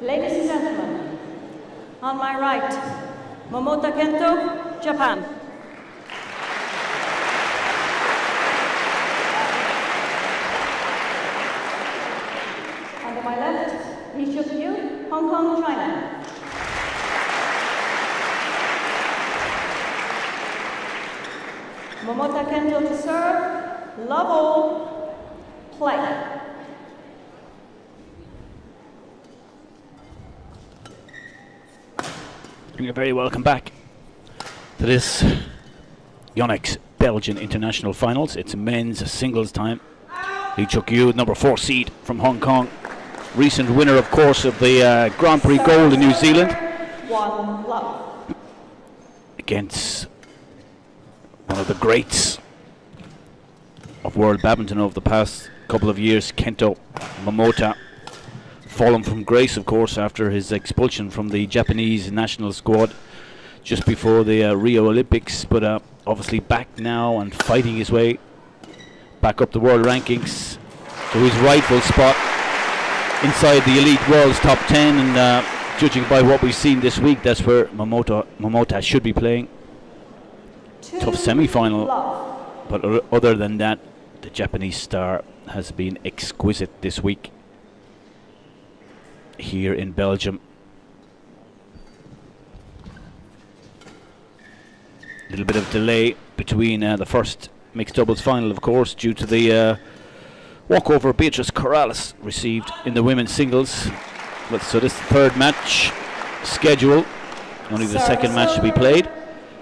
Ladies and gentlemen, on my right, Momota Kento, Japan. And on my left, Cheuk Yiu, Hong Kong, China. Momota Kento to serve, love all, play. You're very welcome back to this YONEX Belgian International Finals. It's men's singles time. Cheuk Yiu, number 4 seed from Hong Kong. Recent winner, of course, of the Grand Prix Gold in New Zealand. One love. Against one of the greats of world badminton over the past couple of years, Kento Momota. Fallen from grace, of course, after his expulsion from the Japanese national squad just before the Rio Olympics, but obviously back now and fighting his way back up the world rankings to his rightful spot inside the elite world's top 10, and judging by what we've seen this week, that's where Momota should be playing. Tough semi-final, but other than that, the Japanese star has been exquisite this week here in Belgium. A little bit of delay between the first mixed doubles final, of course, due to the walkover Beatrice Corrales received in the women's singles. But so this third match schedule, only the second match to be played.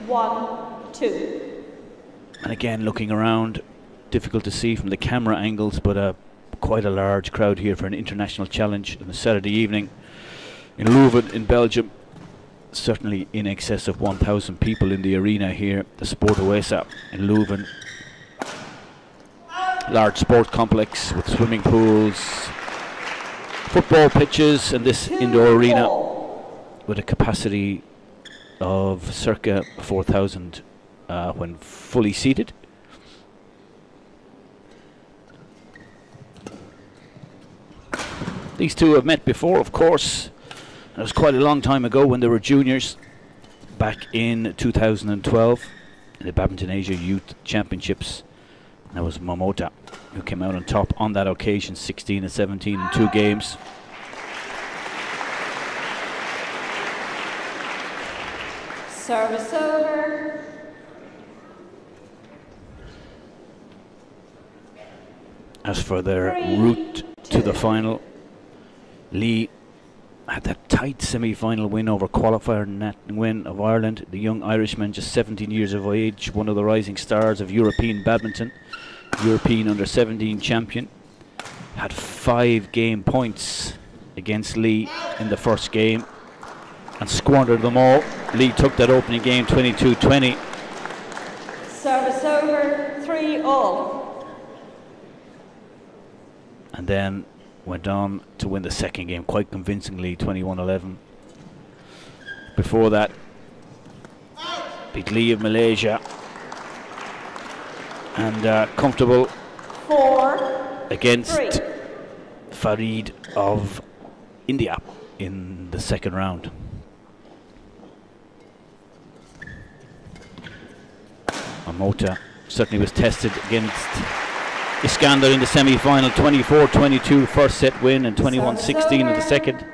1-2. And again, looking around, difficult to see from the camera angles, but quite a large crowd here for an international challenge on a Saturday evening in Leuven in Belgium. Certainly in excess of 1,000 people in the arena here, the Sport Oesa in Leuven. Large sport complex with swimming pools, football pitches, and this indoor arena with a capacity of circa 4,000 when fully seated. These two have met before, of course. It was quite a long time ago when they were juniors, back in 2012 in the Badminton Asia Youth Championships. That was Momota who came out on top on that occasion, 16 and 17 in 2 games. Service over. As for their route to the final, Lee had that tight semi-final win over qualifier net win of Ireland. The young Irishman, just 17 years of age, one of the rising stars of European badminton, European under-17 champion, had 5 game points against Lee in the first game and squandered them all. Lee took that opening game 22-20. Service over, 3-all. And then went on to win the second game quite convincingly, 21-11. Before that, beat Lee of Malaysia, and comfortable 4 against 3. Farid of India in the second round. Momota certainly was tested against Iskander in the semi-final, 24-22 first set win and 21-16 in the second.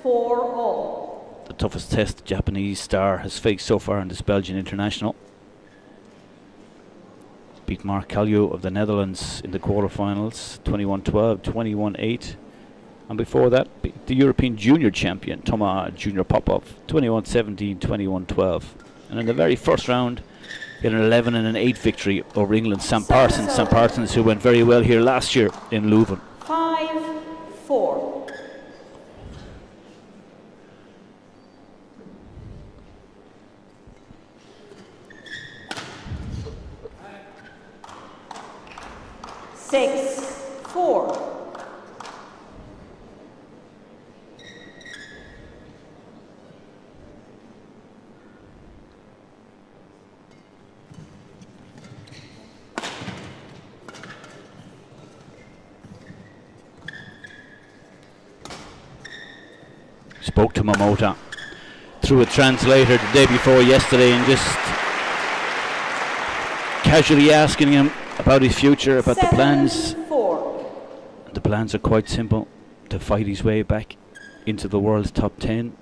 4-all. The toughest test the Japanese star has faced so far in this Belgian international. Beat Mark Kalju of the Netherlands in the quarterfinals, 21-12, 21-8. And before that, beat the European junior champion, Toma Junior Popov, 21-17, 21-12. And in the very first round, he had an 11 and an 8 victory over England's Sam Parsons. Sam Parsons, who went very well here last year in Leuven. 5-4. Six, 4. spoke to Momota through a translator the day before yesterday and just casually asking him about his future, about the plans. 7-4. The plans are quite simple: to fight his way back into the world's top 10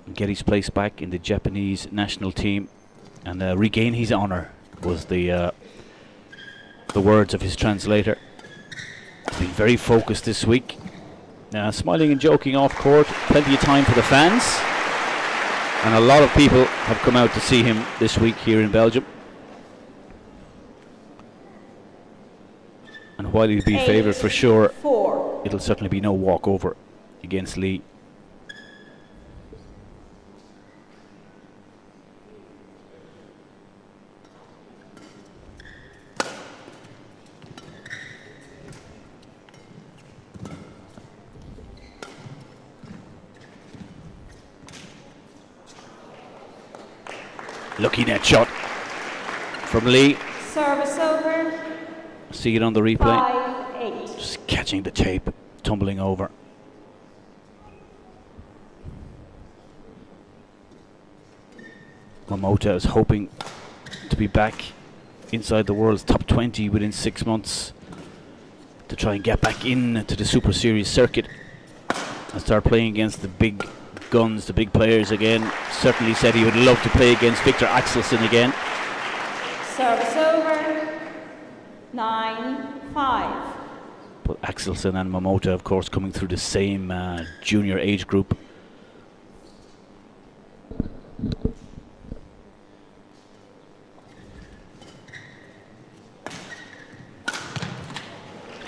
and get his place back in the Japanese national team and regain his honor, was the words of his translator. He's been very focused this week, smiling and joking off court, plenty of time for the fans, and a lot of people have come out to see him this week here in Belgium. And while he'll be favoured for sure, 4. it'll certainly be no walkover against Lee. Lucky net shot from Lee. Service over. See it on the replay. 5-8. Just catching the tape, tumbling over. Momota is hoping to be back inside the world's top 20 within 6 months, to try and get back into the Super Series circuit and start playing against the big guns, the big players again. Certainly said he would love to play against Victor Axelsen again. Service over. 9-5. But Axelsen and Momota, of course, coming through the same junior age group.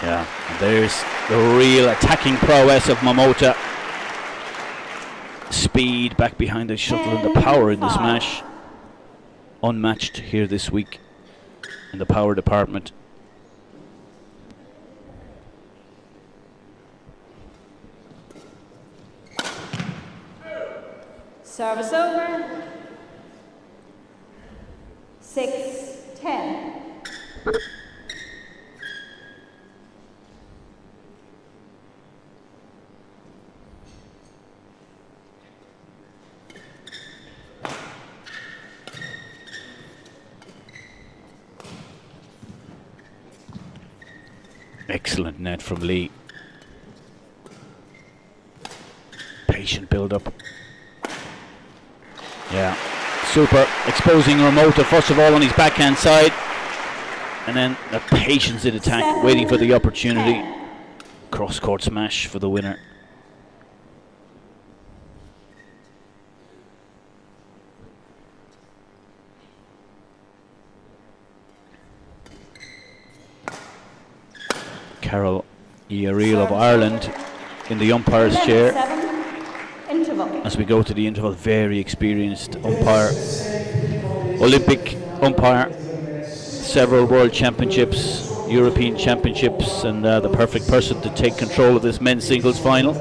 Yeah, and there's the real attacking prowess of Momota. Speed back behind the shuttle and the power in the smash. Unmatched here this week in the power department. Service over. 6-10. Excellent net from Lee. Patient build-up. Yeah, super. Exposing Momota first of all on his backhand side, and then the patience in attack, waiting for the opportunity. Cross-court smash for the winner. Cheuk Yiu of Ireland in the umpire's chair. As we go to the interval, very experienced umpire, Olympic umpire, several world championships, European championships, and the perfect person to take control of this men's singles final.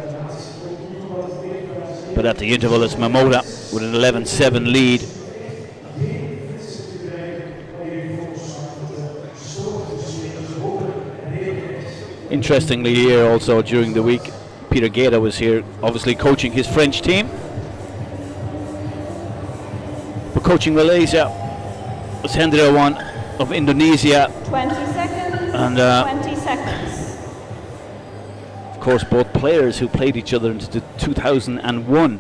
But at the interval, it's Momota with an 11-7 lead. Interestingly, here also during the week, Peter Guetta was here, obviously coaching his French team. But coaching Malaysia was Hendra One of Indonesia. 20 seconds. And 20 seconds. Of course, both players who played each other into the 2001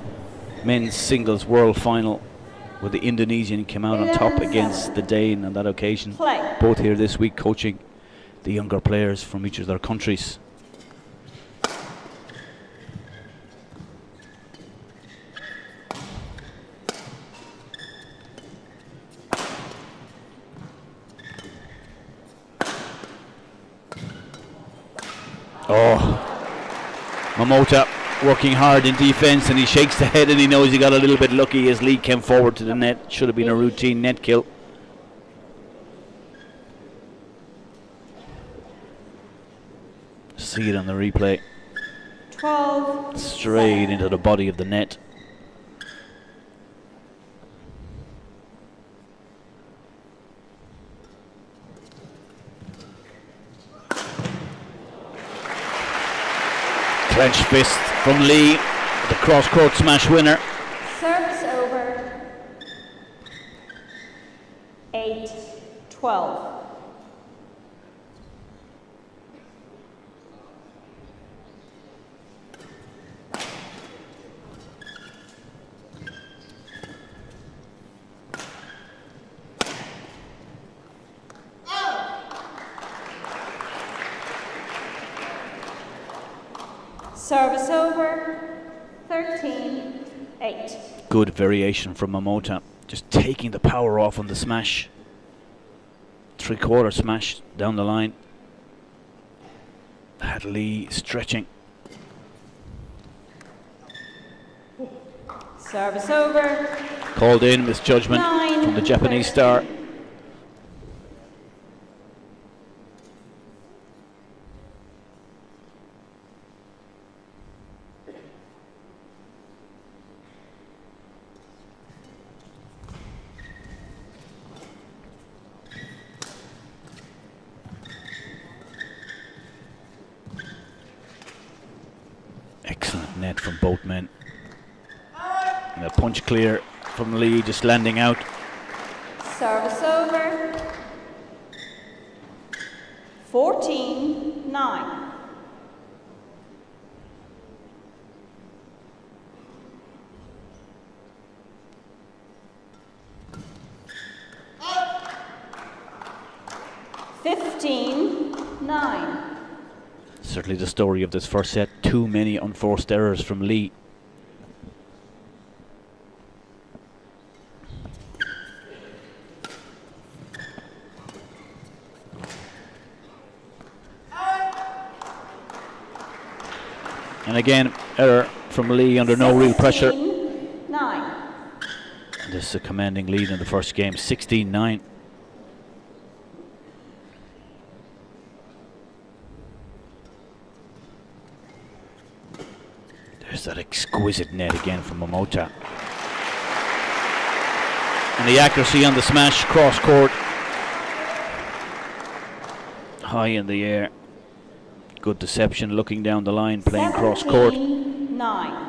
men's singles world final, where the Indonesian came out on top against the Dane on that occasion. Both here this week coaching the younger players from each of their countries. Oh, Momota working hard in defense, and he shakes the head and he knows he got a little bit lucky as Lee came forward to the net. Should have been a routine net kill. See it on the replay. 12. Straight into the body of the net. Clenched fist from Lee, the cross-court smash winner. Service over. 8-12. Service over, 13-8. Good variation from Momota, just taking the power off on the smash. Three-quarter smash down the line. Had Lee stretching. Service over. Called in, misjudgment from the Japanese star. Excellent net from both men. And a punch clear from Lee, just landing out. Service over. 14-9. Certainly the story of this first set. Too many unforced errors from Lee. And again, error from Lee under no real pressure. 9. This is a commanding lead in the first game, 16-9. There's that exquisite net again from Momota. And the accuracy on the smash, cross court. High in the air. Good deception, looking down the line, playing cross court. 9.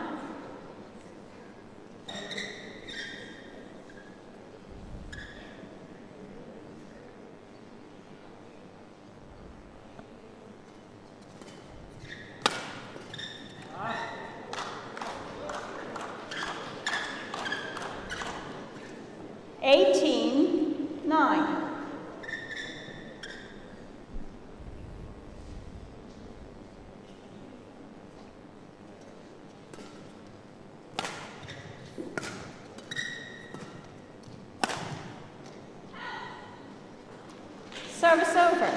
Service over.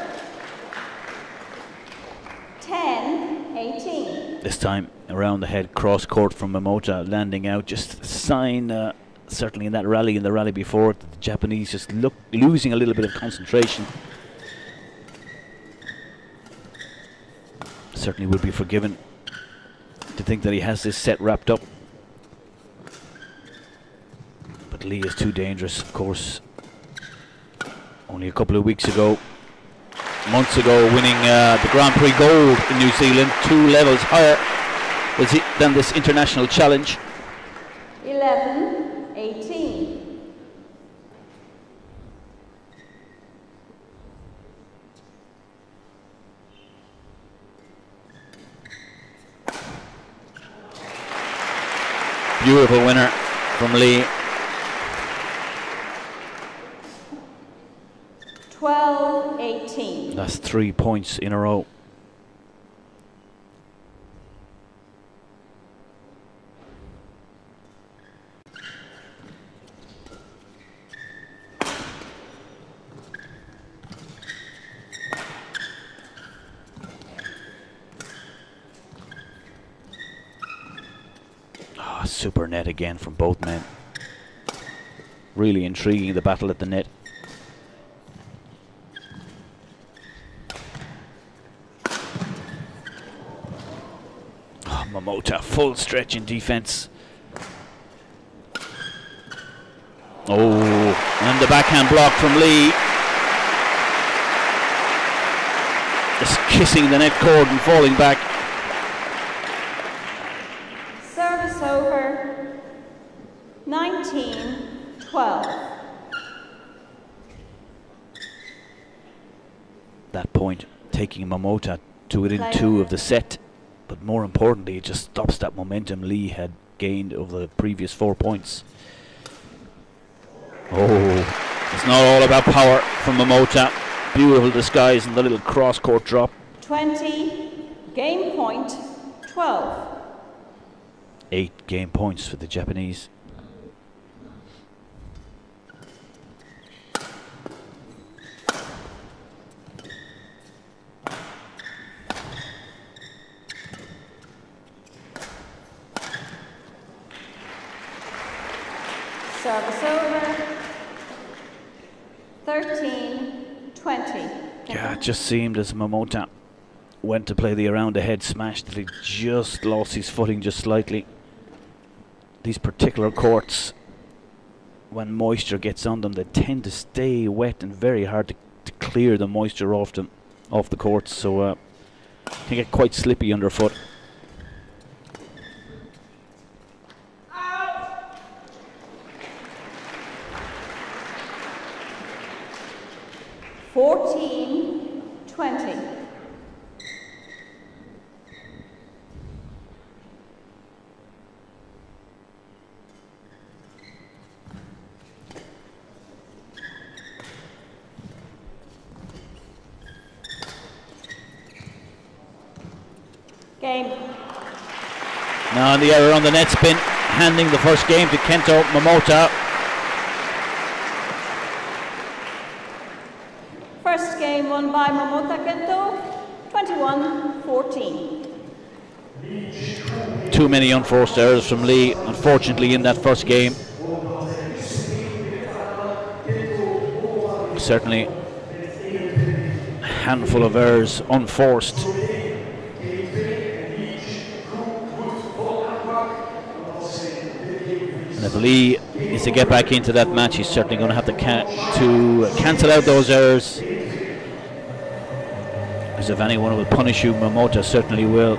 10-18. This time around the head, cross court from Momota, landing out. Just a sign, certainly in that rally, in the rally before, the Japanese just losing a little bit of concentration. Certainly would be forgiven to think that he has this set wrapped up. But Lee is too dangerous, of course. Only a couple of weeks ago, months ago, winning the Grand Prix Gold in New Zealand, 2 levels higher than this international challenge. 11-18. Beautiful winner from Lee. 12-18. That's 3 points in a row. Oh, super net again from both men. Really intriguing, the battle at the net. Momota, full stretch in defense. Oh, and the backhand block from Lee. Just kissing the net cord and falling back. that point, taking Momota to within 2 of the set. But more importantly, it just stops that momentum Lee had gained over the previous 4 points. Oh, it's not all about power from Momota. Beautiful disguise and the little cross-court drop. 20, game point, 12. 8 game points for the Japanese. Service over. 13, 20. Yeah, it just seemed as Momota went to play the around the head smash that he just lost his footing just slightly. These particular courts, when moisture gets on them, they tend to stay wet and very hard to clear the moisture off them, off the courts, so can get quite slippy underfoot. $14, 20. Game. Now the error on the net spin, handing the first game to Kento Momota. First game won by Momota Kento, 21-14. Too many unforced errors from Lee, unfortunately, in that first game. Certainly a handful of errors unforced. And if Lee is to get back into that match, he's certainly going to have to cancel out those errors. Because if anyone will punish you, Momota certainly will.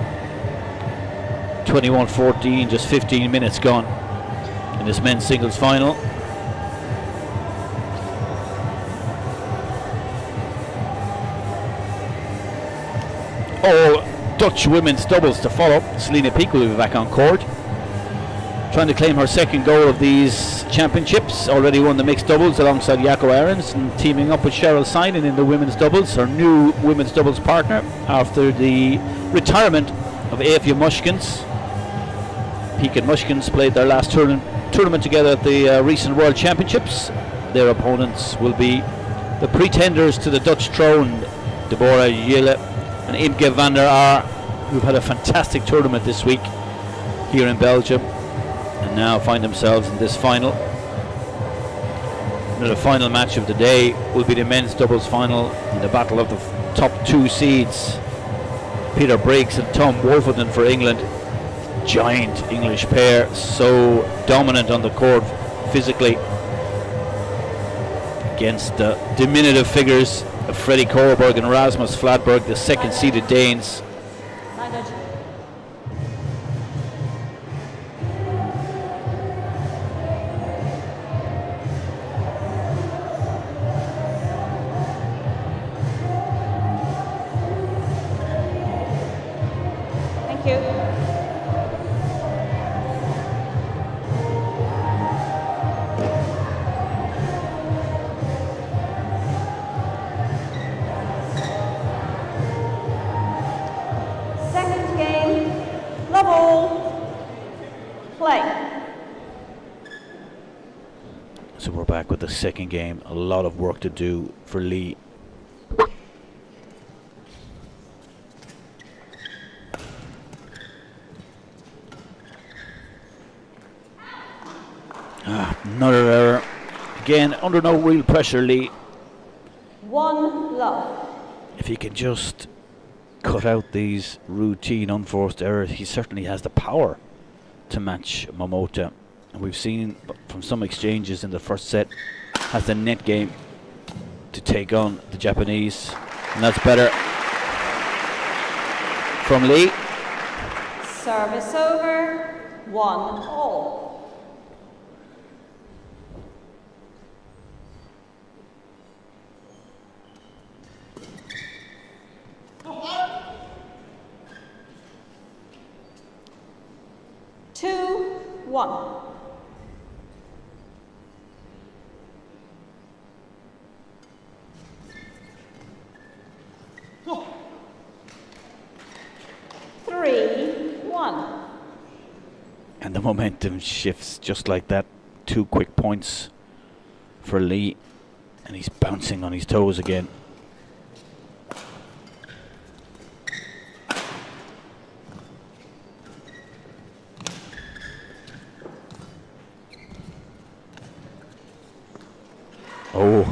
21-14, just 15 minutes gone in this men's singles final. All Dutch women's doubles to follow. Selena Peek will be back on court, trying to claim her second goal of these championships. Already won the mixed doubles alongside Jaco Ahrens, and teaming up with Cheryl Synan in the women's doubles, her new women's doubles partner after the retirement of Eefje Mushkens. Peek and Mushkens played their last tournament together at the recent World Championships. Their opponents will be the pretenders to the Dutch throne, Deborah Jille and Imke van der Aar, who've had a fantastic tournament this week here in Belgium, and now find themselves in this final. The final match of the day will be the men's doubles final in the battle of the top 2 seeds. Peter Briggs and Tom Wolfenden for England. Giant English pair, so dominant on the court physically against the diminutive figures of Freddie Korberg and Rasmus Fladberg, the second seeded Danes. Thank you. Second game, level, play. So we're back with the second game. A lot of work to do for Lee. Another error. Again, under no real pressure, Lee. 1 love. If he can just cut out these routine unforced errors, he certainly has the power to match Momota. And we've seen from some exchanges in the first set, has the net game to take on the Japanese. And that's better from Lee. Service over, 1-all. 1. Three, 1. And the momentum shifts just like that. 2 quick points for Lee. And he's bouncing on his toes again. Oh.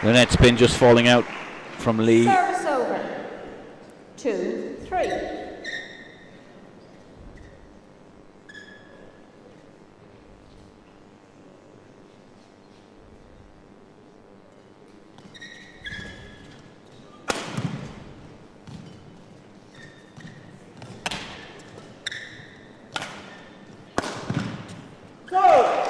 The net spin just falling out from Lee. Service over. 2, 3. Go!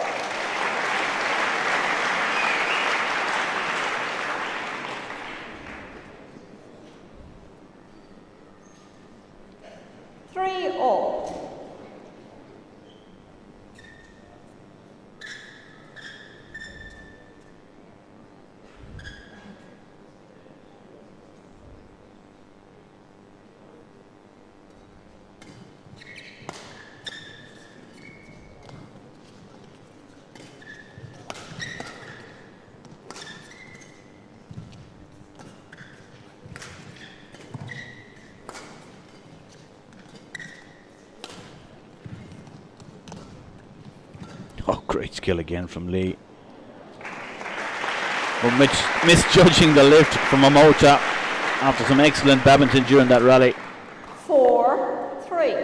3 all. Oh, great skill again from Lee. Well, misjudging the lift from Momota after some excellent badminton during that rally. 4, 3.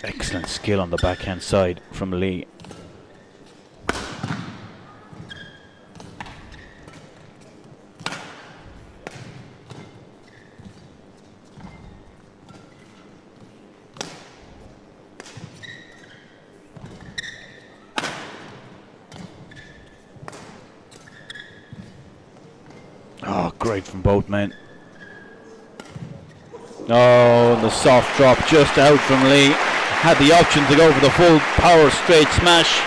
Excellent skill on the backhand side from Lee. Oh, great from both men. Oh, the soft drop just out from Lee. Had the option to go for the full power straight smash,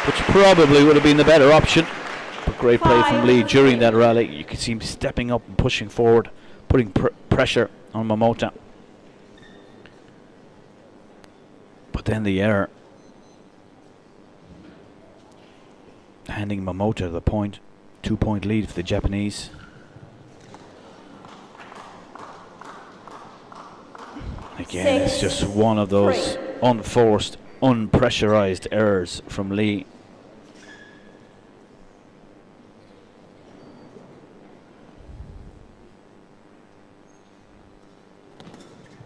which probably would have been the better option. But great play from Lee during that rally. You could see him stepping up and pushing forward, putting pressure on Momota. But then the error, handing Momota the point. 2-point lead for the Japanese. Again, it's just one of those unforced, unpressurized errors from Lee.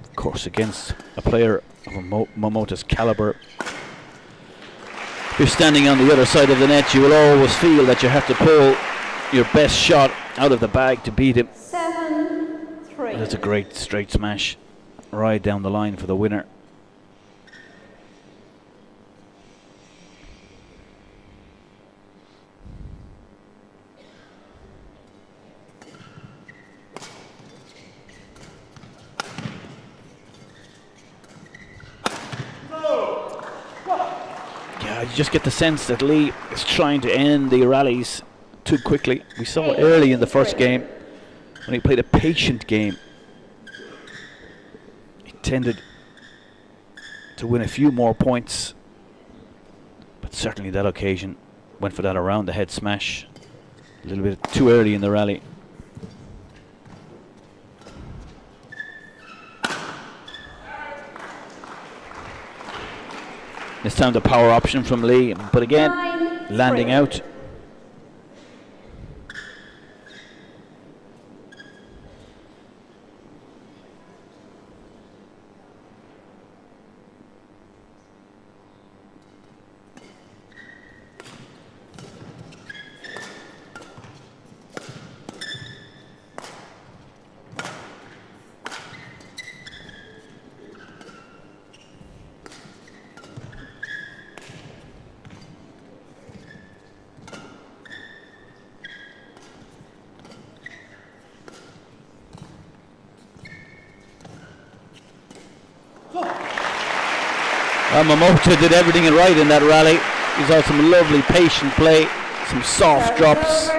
Of course, against a player of Momota's caliber, if you're standing on the other side of the net, you will always feel that you have to pull your best shot out of the bag to beat him. 7, 3. That's a great straight smash right down the line for the winner. Yeah, you just get the sense that Lee is trying to end the rallies too quickly. We saw it early in the first game when he played a patient game. He tended to win a few more points, but certainly that occasion went for that around the head smash a little bit too early in the rally. This time the power option from Lee, but again, landing out. Momota did everything right in that rally. He's had some lovely patient play, some soft drops.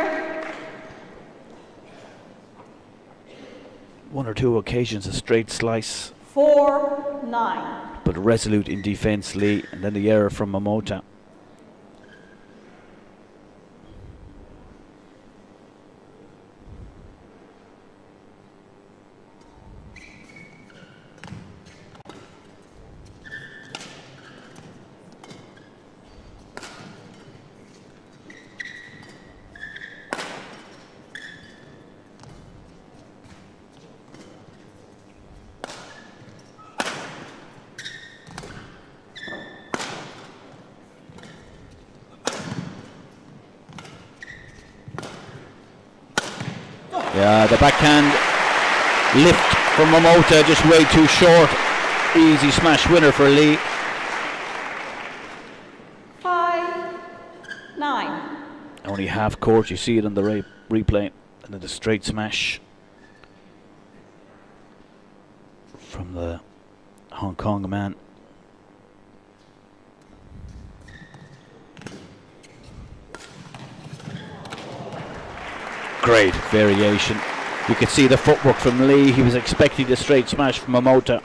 One or two occasions a straight slice. 4-9. But resolute in defence, Lee, and then the error from Momota. Yeah, the backhand lift from Momota just way too short. Easy smash winner for Lee. 5-9. Only half court, you see it on the replay. And then the straight smash from the Hong Kong man. Great variation. You could see the footwork from Lee. He was expecting the straight smash from Momota.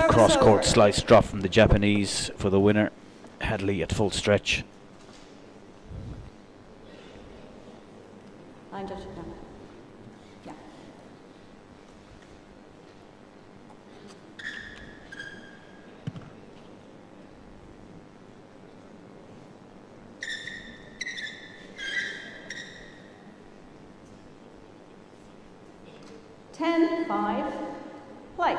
Cross court slice drop from the Japanese for the winner. Had Lee at full stretch. Yeah. Ten, 5, play.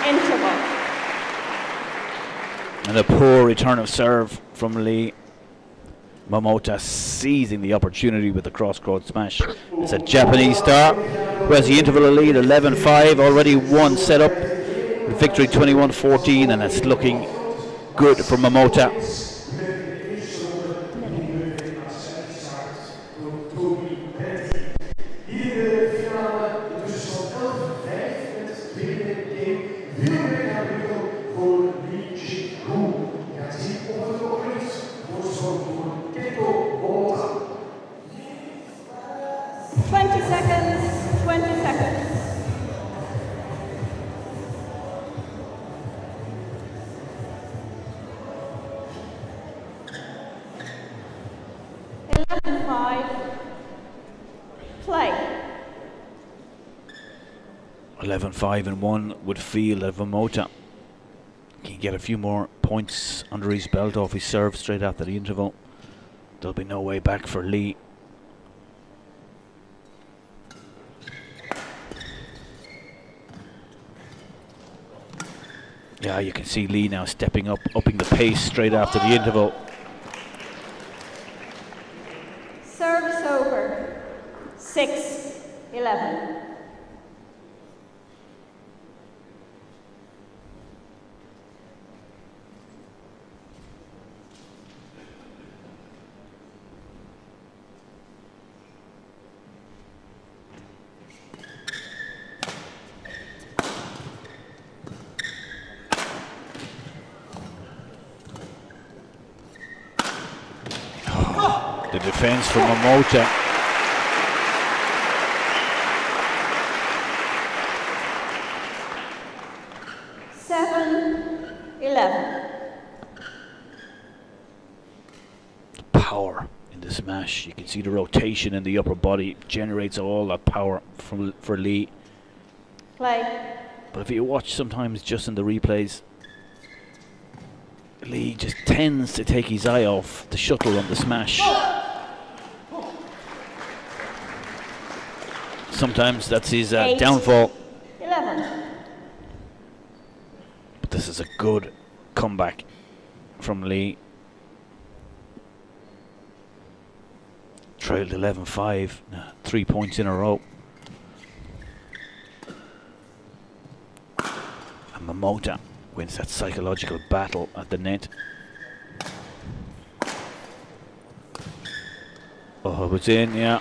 Interval. And a poor return of serve from Lee. Momota seizing the opportunity with the cross-court smash. It's a Japanese star who has the interval lead 11-5, already one set up. Victory 21-14, and it's looking good for Momota. Play. 11-5-1 would feel that Momota can get a few more points under his belt off his serve straight after the interval. There'll be no way back for Lee. Yeah, you can see Lee now stepping up, upping the pace straight after the interval. Service over. 6-11. The defense from Momota. Power in the smash. You can see the rotation in the upper body generates all that power for Lee. Play. But if you watch sometimes just in the replays, Lee just tends to take his eye off the shuttle on the smash. Sometimes that's his downfall. 11. But this is a good comeback from Lee. Trailed 11-5, 3 points in a row. And Momota wins that psychological battle at the net. Oh, it was in, yeah.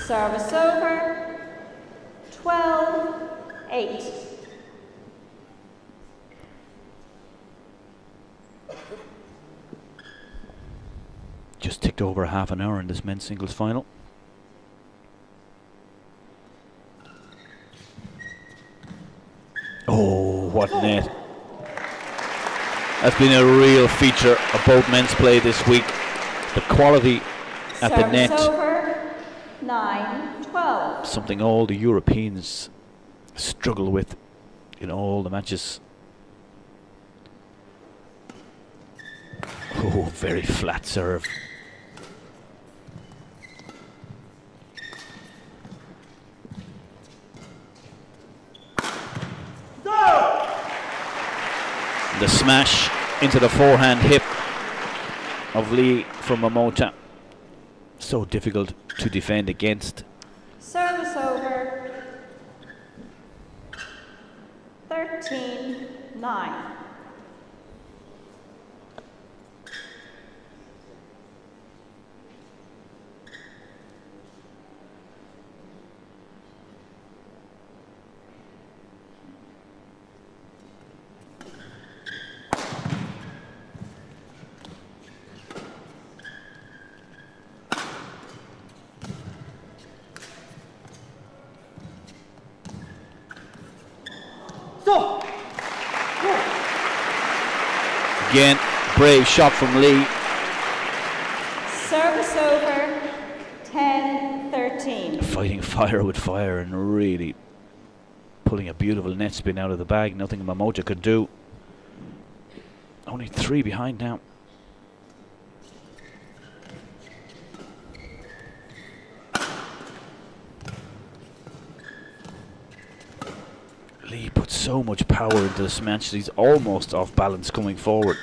Service over. 12-8. Just ticked over half an hour in this men's singles final. Oh, what net. That's been a real feature of both men's play this week. The quality at the net. Service over. 9-12. Something all the Europeans struggle with in all the matches. Oh, very flat serve. The smash into the forehand hip of Lee from Momota. So difficult to defend against. Service over. 13-9. Again, brave shot from Lee. Service over. 10-13. Fighting fire with fire and really pulling a beautiful net spin out of the bag. Nothing Momota could do. Only 3 behind now. Lee put so much power into the smash that he's almost off balance coming forward.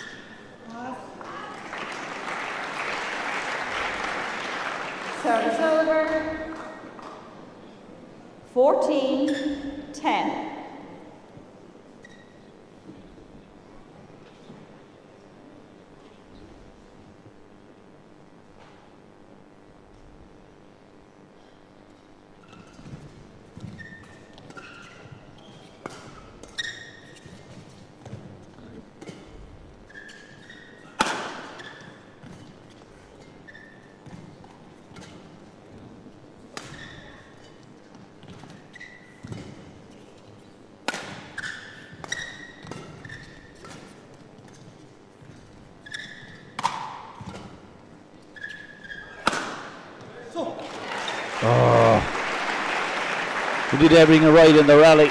Service over. 14-10. He did everything right in the rally.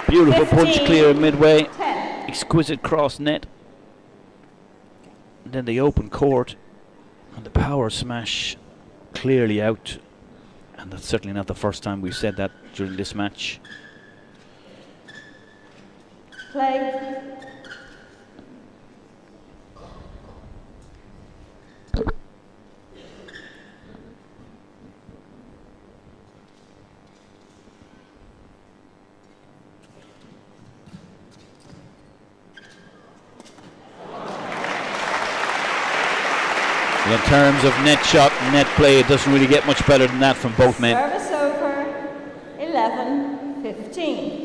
Beautiful punch clear midway. 10. Exquisite cross net. And then the open court. And the power smash clearly out. And that's certainly not the first time we've said that during this match. Play. Well, in terms of net shot and net play, it doesn't really get much better than that from both men. Service over. 11-15.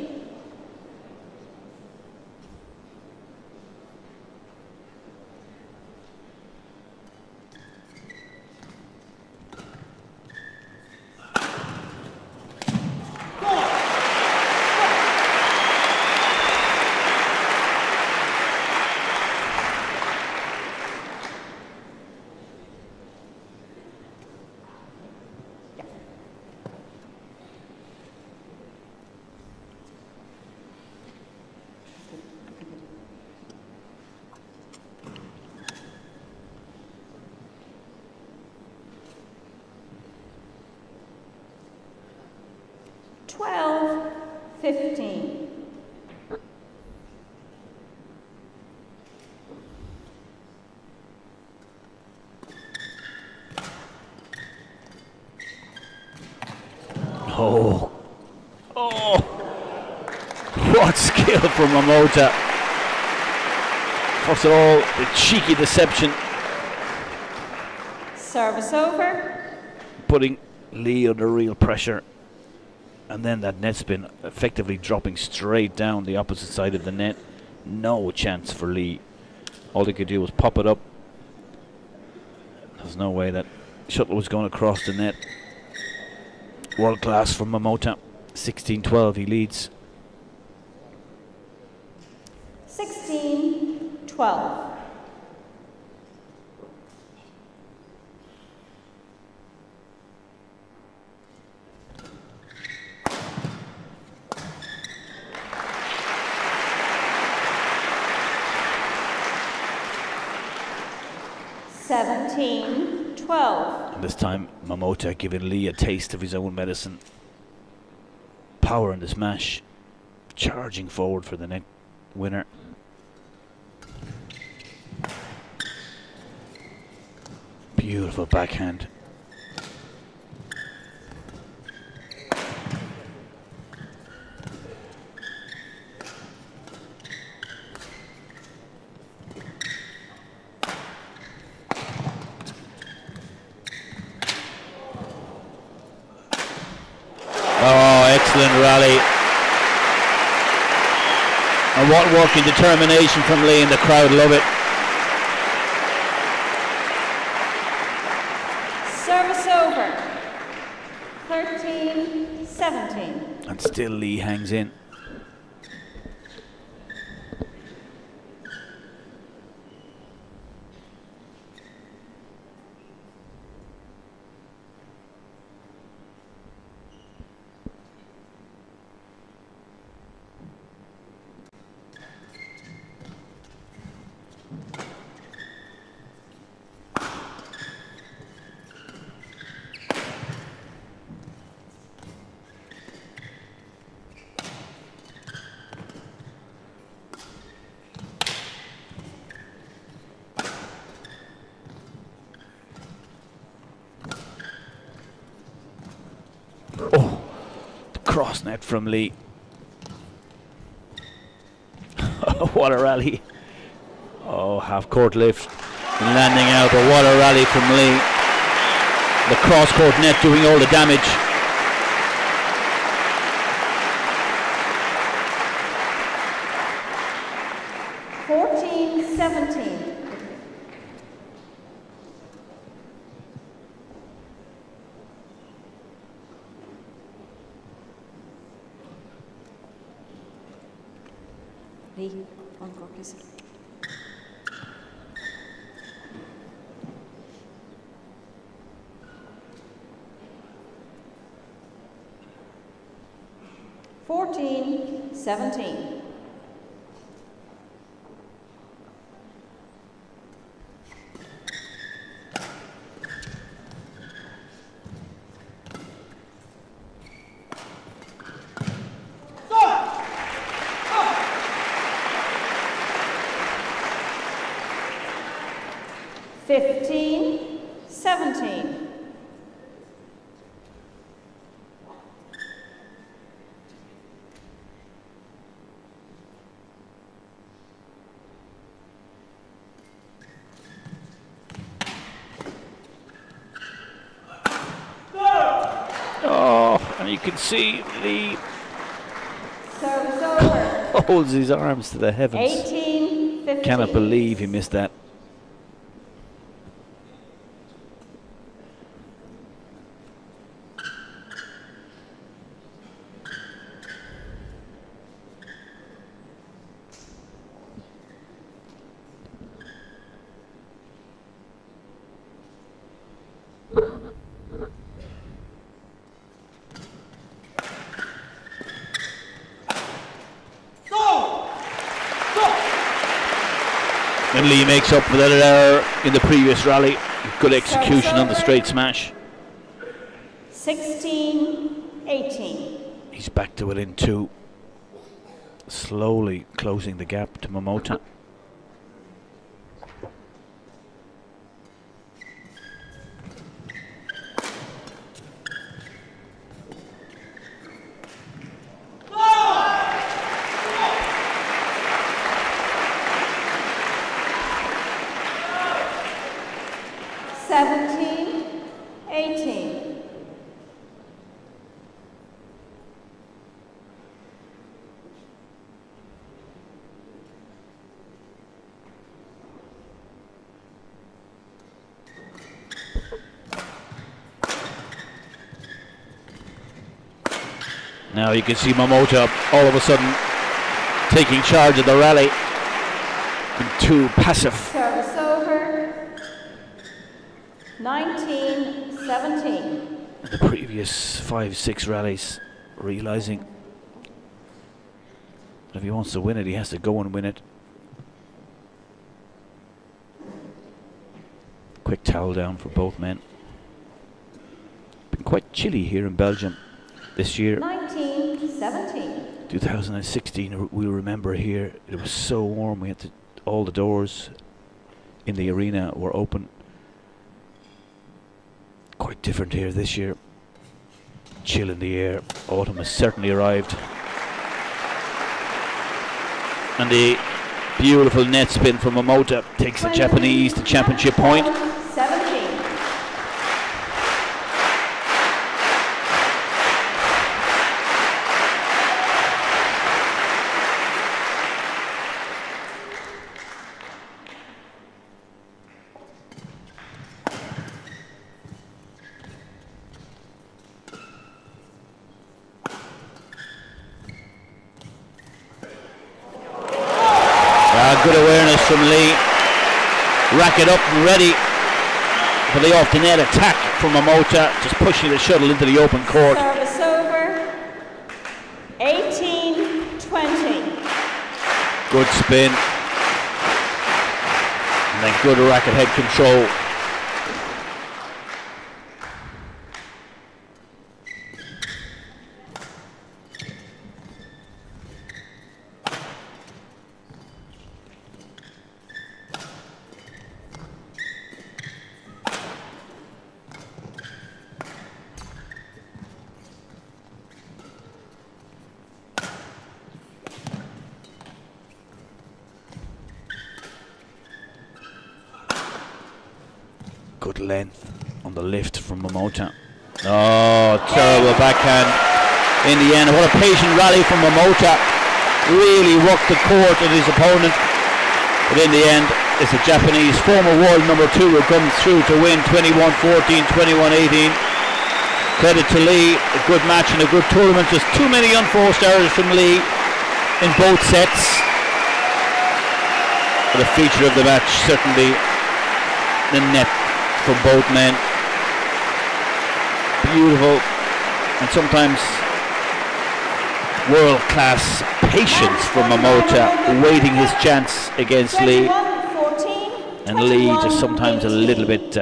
Oh. Oh. What skill from Momota. First of all, the cheeky deception, Service over. putting Lee under real pressure, and then that net spin effectively dropping straight down the opposite side of the net. No chance for Lee. All he could do was pop it up. There's no way that shuttle was going across the net. World class from Momota. 16-12, he leads. 16-12. And this time Momota giving Lee a taste of his own medicine. Power in the smash, charging forward for the net winner. Beautiful backhand. Oh, excellent rally. And what work and determination from Lee, and the crowd love it. Service over. 13-17. And still Lee hangs in. Oh, the cross net from Lee. What a rally. Oh, half court lift and landing out, but what a rally from Lee. The cross court net doing all the damage. Lee, on court, please. Fourteen, 17. Fifteen, 17. Oh, and you can see Lee Service over. holds his arms to the heavens. 18, 15. Cannot believe he missed that. And Lee makes up for that error in the previous rally. Good execution on the straight smash. 16, 18. He's back to within two. Slowly closing the gap to Momota. Now you can see Momota all of a sudden taking charge of the rally. Been too passive. Service over. 19-17. The previous 5-6 rallies, realizing that if he wants to win it, he has to go and win it. Quick towel down for both men. Been quite chilly here in Belgium this year. 19-17. 2016, we remember here, it was so warm. We had to, all the doors in the arena were open. Quite different here this year. Chill in the air. Autumn has certainly arrived. And the beautiful net spin from Momota takes the Japanese to championship point. 17. Good awareness from Lee. Racket up and ready for the off the net attack from Momota, just pushing the shuttle into the open court. Service over. 18-20. Good spin. And then good racket head control. Good length on the lift from Momota. Oh, terrible backhand in the end. What a patient rally from Momota. Really worked the court at his opponent. But in the end, it's a Japanese former world number 2 who comes through to win 21-14, 21-18. Credit to Lee. A good match and a good tournament. Just too many unforced errors from Lee in both sets. But a feature of the match, certainly the net from both men. Beautiful, and sometimes world-class patience from Momota, waiting his chance against Lee. And Lee just sometimes a little bit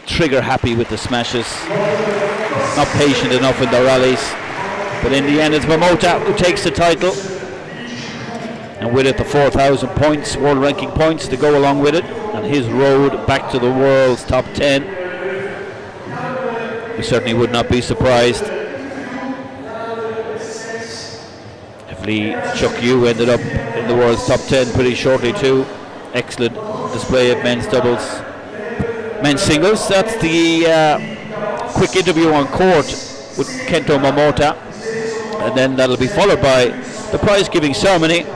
trigger happy with the smashes, not patient enough in the rallies. But in the end, it's Momota who takes the title, and with it the 4,000 points, world ranking points to go along with it, and his road back to the world's top 10. We certainly would not be surprised if Cheuk Yiu ended up in the world's top 10 pretty shortly too. Excellent display of men's doubles, men's singles. That's the quick interview on court with Kento Momota, and then that'll be followed by the prize giving ceremony.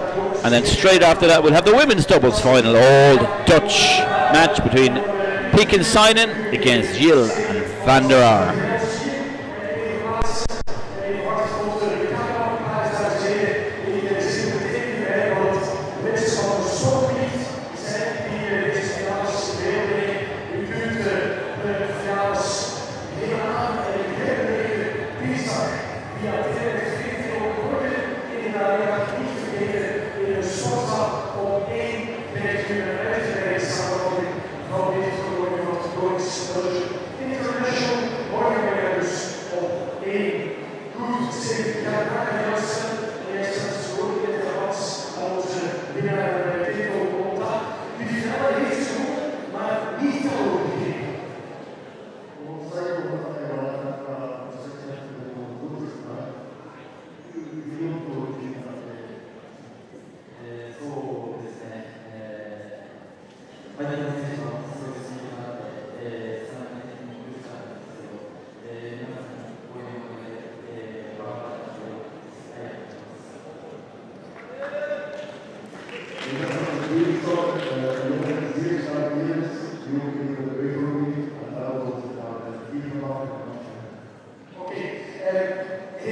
And then straight after that we'll have the women's doubles final, old Dutch match between Piek en Seinen against Gilles and Van der Aar.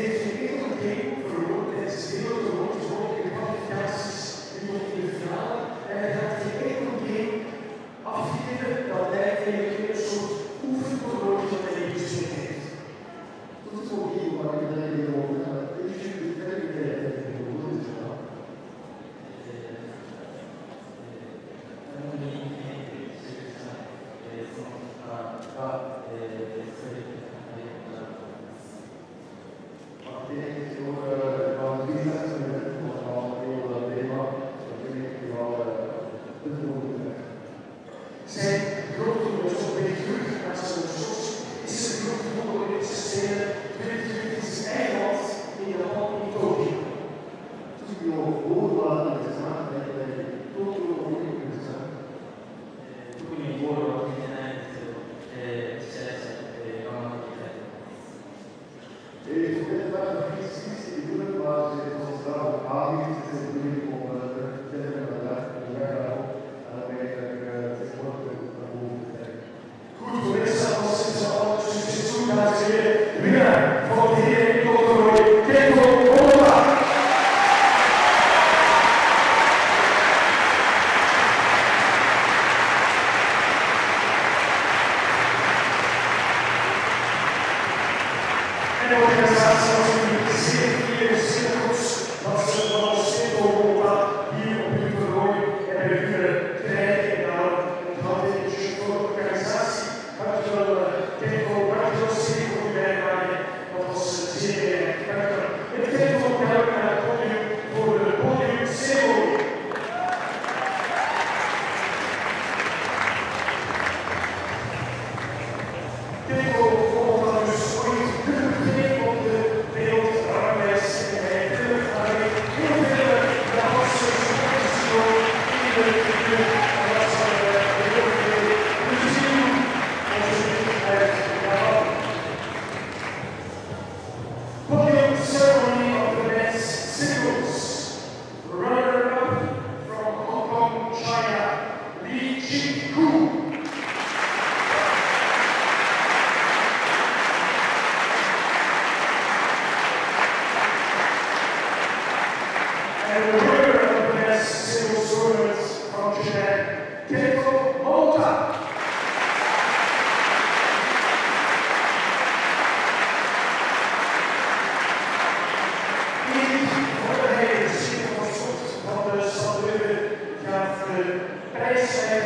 heeft geen enkel game verloren tijdens de wereldtoernooi, zowel in de kwalificaties als in de finale. En hij had geen enkel game afgegeven dat lijkt eigenlijk een soort oefentoernooi dat hij hier gespeeld heeft. Dat is ook heel waar ik daar hier over ga. Ik vind het verder tijd dat ik het goed is gedaan. Zijn grote onderzoek bij terug naar zijn onderzoek is een grote mogelijk te stelen terug in zijn eigen land in Japan in Tokio. Toen je al voorwaarden te zijn, dat je Tokio ook niet kunt zijn. Toen je voorwaarden niet zijn, ik weet waar de fysiek is doen, maar ze heeft ons daarop aangegeven te doen om te vertellen naar daar en daarop aan de sport naar boven te trekken. Goed, voor deze avond zijn ze al succes toe, dames en heren. Winnaar van de heren toernooi, Kento Momota. En de organisatie was natuurlijk zeer fier en zeer trots dat ze van ons Kento Momota hier op hun toernooi hebben kunnen krijgen. En daar een handtekening voor de organisatie. Dankjewel Kento, dankjewel zeer voor uw bijdrage. Dat was zeer erg. Dankjewel. En ik geef ook naar het podium voor de podiumceremonie. Kento Momota dus ooit nummer 2 op de wereldranglijst en hij heeft daarmee heel veel Japanse sporters in de tribune. En dat is heel veel plezier onze uit Japan. Podium ceremony of the men's singles. Runner-up from Hong Kong, China, Cheuk Yiu. And the winner of the men's singles tournament from Japan, Kento Momota. Voor de hele zin van de statuetten gaat de prijs zijn